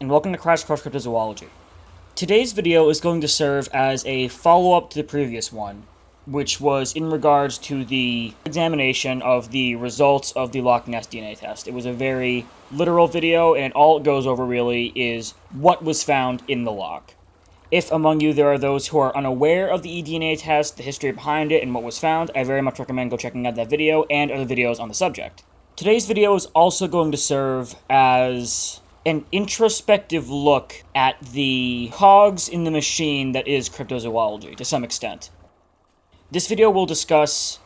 and welcome to Crash Course Cryptozoology. Today's video is going to serve as a follow-up to the previous one, which was in regards to the examination of the results of the Loch Ness DNA test. It was a very literal video, and all it goes over really is what was found in the loch. If among you there are those who are unaware of the eDNA test, the history behind it, and what was found, I very much recommend go checking out that video and other videos on the subject. Today's video is also going to serve as an introspective look at the cogs in the machine that is cryptozoology, to some extent. This video will discuss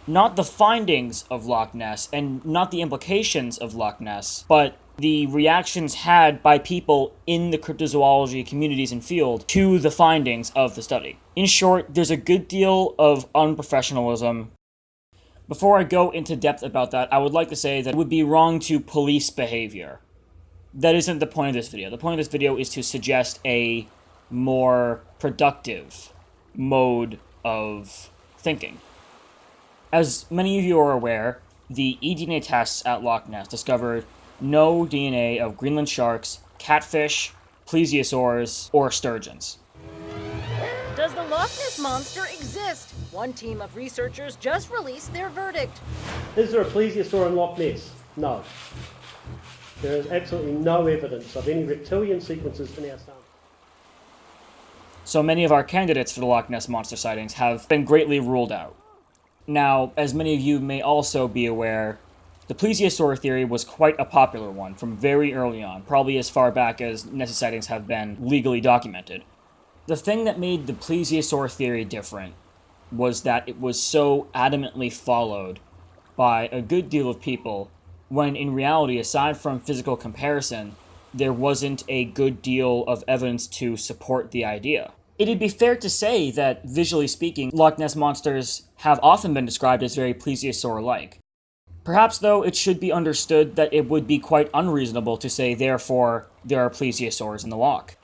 not the findings of Loch Ness and not the implications of Loch Ness, but the reactions had by people in the cryptozoology communities and field to the findings of the study. In short, there's a good deal of unprofessionalism. Before I go into depth about that, I would like to say that it would be wrong to police behavior. That isn't the point of this video. The point of this video is to suggest a more productive mode of thinking. As many of you are aware, the eDNA tests at Loch Ness discovered no DNA of Greenland sharks, catfish, plesiosaurs, or sturgeons. Does the Loch Ness monster exist? One team of researchers just released their verdict. Is there a plesiosaur in Loch Ness? No. There is absolutely no evidence of any reptilian sequences in our sample. So many of our candidates for the Loch Ness monster sightings have been greatly ruled out. Now, as many of you may also be aware, the plesiosaur theory was quite a popular one from very early on, probably as far back as Nessie sightings have been legally documented. The thing that made the plesiosaur theory different was that it was so adamantly followed by a good deal of people, when in reality, aside from physical comparison, there wasn't a good deal of evidence to support the idea. It'd be fair to say that, visually speaking, Loch Ness monsters have often been described as very plesiosaur-like. Perhaps, though, it should be understood that it would be quite unreasonable to say, therefore, there are plesiosaurs in the loch.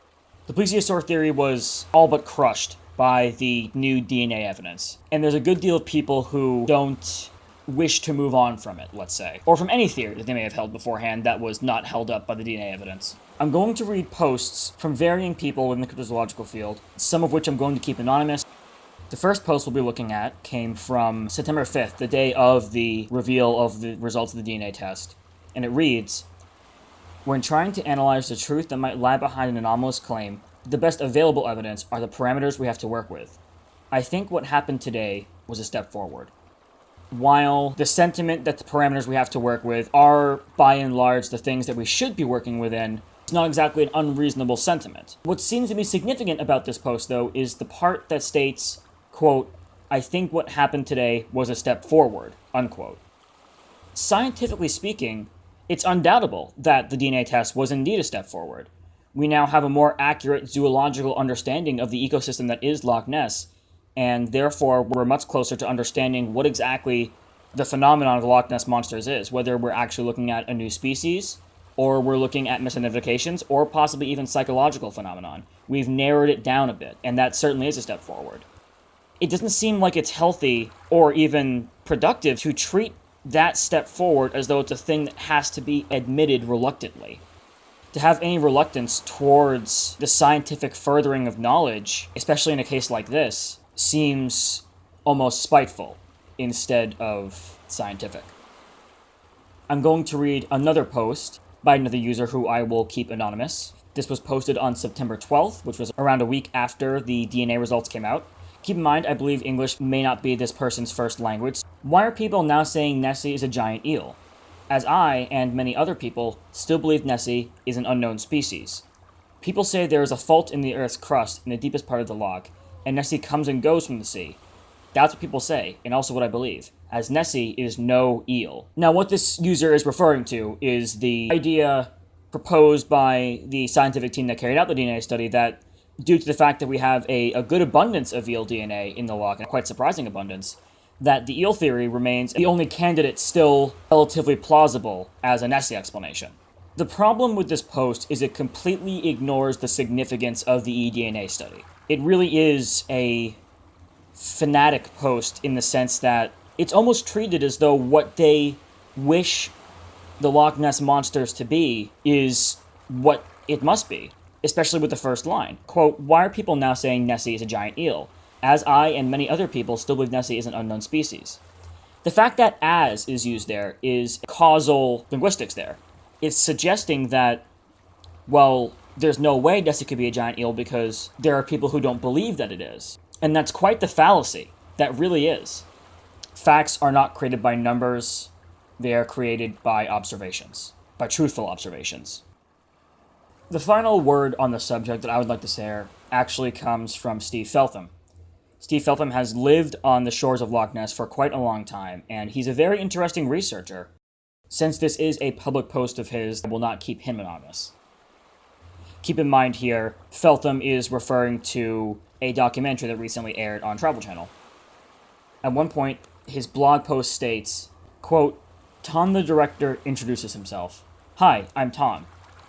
The plesiosaur theory was all but crushed by the new DNA evidence, and there's a good deal of people who don't wish to move on from it, let's say, or from any theory that they may have held beforehand that was not held up by the DNA evidence. I'm going to read posts from varying people in the cryptozoological field, some of which I'm going to keep anonymous. The first post we'll be looking at came from September 5th, the day of the reveal of the results of the DNA test, and it reads, "When trying to analyze the truth that might lie behind an anomalous claim, the best available evidence are the parameters we have to work with. I think what happened today was a step forward." While the sentiment that the parameters we have to work with are, by and large, the things that we should be working within, it's not exactly an unreasonable sentiment. What seems to be significant about this post, though, is the part that states, quote, "I think what happened today was a step forward," unquote. Scientifically speaking, it's undoubtable that the DNA test was indeed a step forward. We now have a more accurate zoological understanding of the ecosystem that is Loch Ness, and therefore we're much closer to understanding what exactly the phenomenon of the Loch Ness monsters is, whether we're actually looking at a new species, or we're looking at misidentifications, or possibly even psychological phenomenon. We've narrowed it down a bit, and that certainly is a step forward. It doesn't seem like it's healthy or even productive to treat that step forward as though it's a thing that has to be admitted reluctantly. To have any reluctance towards the scientific furthering of knowledge, especially in a case like this, seems almost spiteful instead of scientific. I'm going to read another post by another user who I will keep anonymous. This was posted on September 12th, which was around a week after the DNA results came out. Keep in mind, I believe English may not be this person's first language. Why are people now saying Nessie is a giant eel? As I, and many other people, still believe Nessie is an unknown species. People say there is a fault in the Earth's crust in the deepest part of the loch, and Nessie comes and goes from the sea. That's what people say, and also what I believe, as Nessie is no eel. Now, what this user is referring to is the idea proposed by the scientific team that carried out the DNA study that, due to the fact that we have a good abundance of eel DNA in the loch, and a quite surprising abundance, that the eel theory remains the only candidate still relatively plausible as a Nessie explanation. The problem with this post is it completely ignores the significance of the eDNA study. It really is a fanatic post in the sense that it's almost treated as though what they wish the Loch Ness monsters to be is what It must be, especially with the first line. Quote, "Why are people now saying Nessie is a giant eel? As I and many other people still believe Nessie is an unknown species." The fact that "as" is used there is causal linguistics there. It's suggesting that, well, there's no way Nessie could be a giant eel because there are people who don't believe that it is. And that's quite the fallacy. That really is. Facts are not created by numbers. They are created by observations, by truthful observations. The final word on the subject that I would like to say actually comes from Steve Feltham. Steve Feltham has lived on the shores of Loch Ness for quite a long time, and he's a very interesting researcher. Since this is a public post of his, I will not keep him anonymous. Keep in mind here, Feltham is referring to a documentary that recently aired on Travel Channel. At one point, his blog post states, quote, "Tom the director introduces himself. Hi, I'm Tom,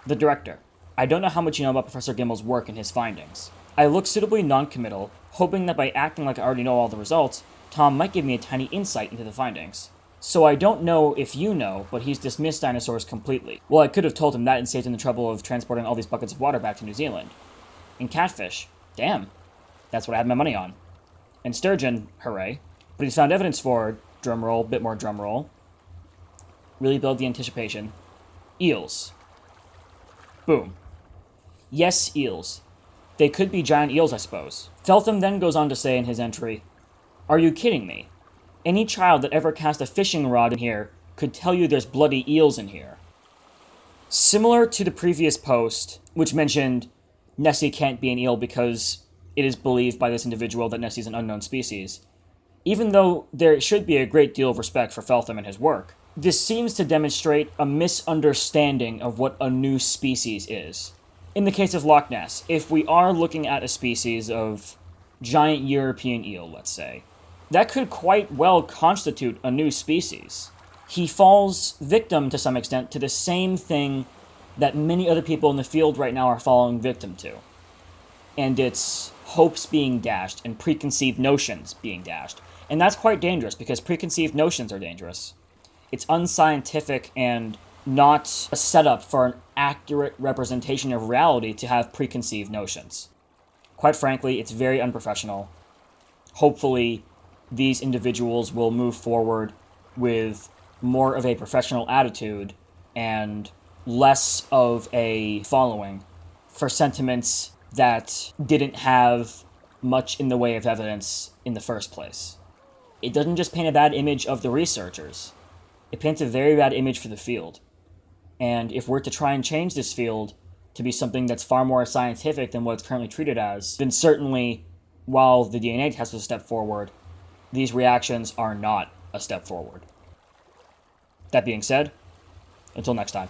the director. I don't know how much you know about Professor Gimel's work and his findings. I look suitably non-committal, hoping that by acting like I already know all the results, Tom might give me a tiny insight into the findings. So I don't know if you know, but he's dismissed dinosaurs completely. Well, I could have told him that and saved him the trouble of transporting all these buckets of water back to New Zealand. And catfish, damn, that's what I had my money on. And sturgeon, hooray. But he's found evidence for, drumroll, bit more drumroll, really build the anticipation, eels. Boom. Yes, eels. They could be giant eels, I suppose." Feltham then goes on to say in his entry, "Are you kidding me? Any child that ever cast a fishing rod in here could tell you there's bloody eels in here." Similar to the previous post, which mentioned Nessie can't be an eel because it is believed by this individual that Nessie is an unknown species, even though there should be a great deal of respect for Feltham and his work, this seems to demonstrate a misunderstanding of what a new species is. In the case of Loch Ness, if we are looking at a species of giant European eel, let's say, that could quite well constitute a new species. He falls victim, to some extent, to the same thing that many other people in the field right now are falling victim to. And it's hopes being dashed and preconceived notions being dashed. And that's quite dangerous, because preconceived notions are dangerous. It's unscientific and not a setup for an accurate representation of reality to have preconceived notions. Quite frankly, it's very unprofessional. Hopefully, these individuals will move forward with more of a professional attitude and less of a following for sentiments that didn't have much in the way of evidence in the first place. It doesn't just paint a bad image of the researchers, it paints a very bad image for the field. And if we're to try and change this field to be something that's far more scientific than what it's currently treated as, then certainly, while the DNA test was a step forward, these reactions are not a step forward. That being said, until next time.